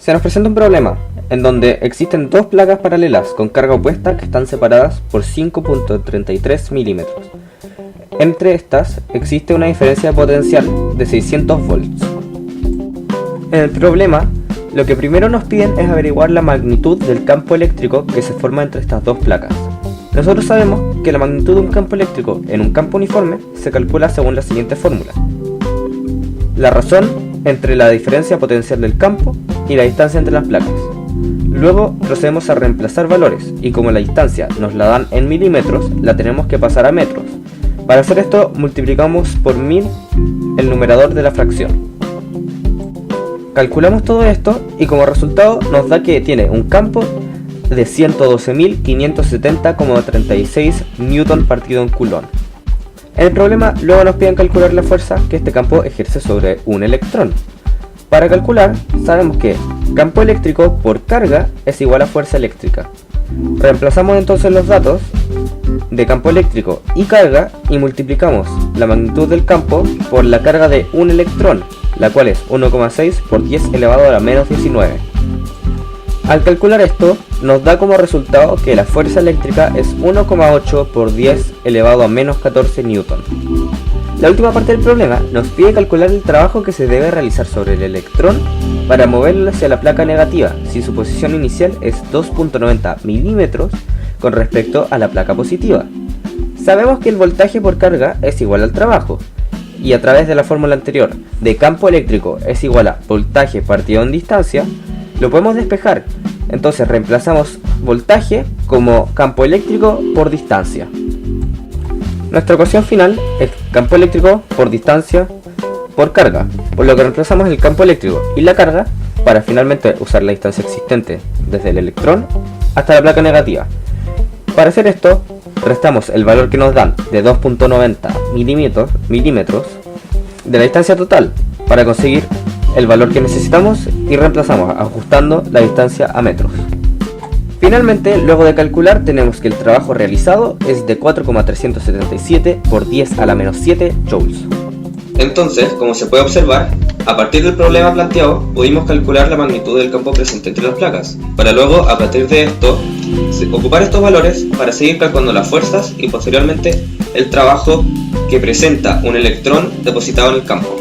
Se nos presenta un problema, en donde existen dos placas paralelas con carga opuesta que están separadas por 5.33 milímetros. Entre estas existe una diferencia potencial de 600 volts. En el problema, lo que primero nos piden es averiguar la magnitud del campo eléctrico que se forma entre estas dos placas. Nosotros sabemos que la magnitud de un campo eléctrico en un campo uniforme se calcula según la siguiente fórmula. La razón entre la diferencia potencial del campo y la distancia entre las placas. Luego procedemos a reemplazar valores y como la distancia nos la dan en milímetros, la tenemos que pasar a metros. Para hacer esto multiplicamos por 1000 el numerador de la fracción. Calculamos todo esto y como resultado nos da que tiene un campo de 112.570,36 newton partido en coulomb. En el problema luego nos piden calcular la fuerza que este campo ejerce sobre un electrón. Para calcular sabemos que campo eléctrico por carga es igual a fuerza eléctrica. Reemplazamos entonces los datos de campo eléctrico y carga y multiplicamos la magnitud del campo por la carga de un electrón, la cual es 1,6 por 10 elevado a la menos 19. Al calcular esto, nos da como resultado que la fuerza eléctrica es 1,8 por 10 elevado a menos 14 newton. La última parte del problema nos pide calcular el trabajo que se debe realizar sobre el electrón para moverlo hacia la placa negativa si su posición inicial es 2.90 milímetros con respecto a la placa positiva. Sabemos que el voltaje por carga es igual al trabajo, y a través de la fórmula anterior de campo eléctrico es igual a voltaje partido en distancia, lo podemos despejar. Entonces reemplazamos voltaje como campo eléctrico por distancia. Nuestra ecuación final es campo eléctrico por distancia por carga, por lo que reemplazamos el campo eléctrico y la carga para finalmente usar la distancia existente desde el electrón hasta la placa negativa. Para hacer esto, restamos el valor que nos dan de 2.90 milímetros de la distancia total para conseguir el valor que necesitamos y reemplazamos ajustando la distancia a metros. Finalmente, luego de calcular, tenemos que el trabajo realizado es de 4,377 por 10 a la menos 7 joules. Entonces, como se puede observar, a partir del problema planteado, pudimos calcular la magnitud del campo presente entre las placas, para luego, a partir de esto, ocupar estos valores para seguir calculando las fuerzas y posteriormente el trabajo que presenta un electrón depositado en el campo.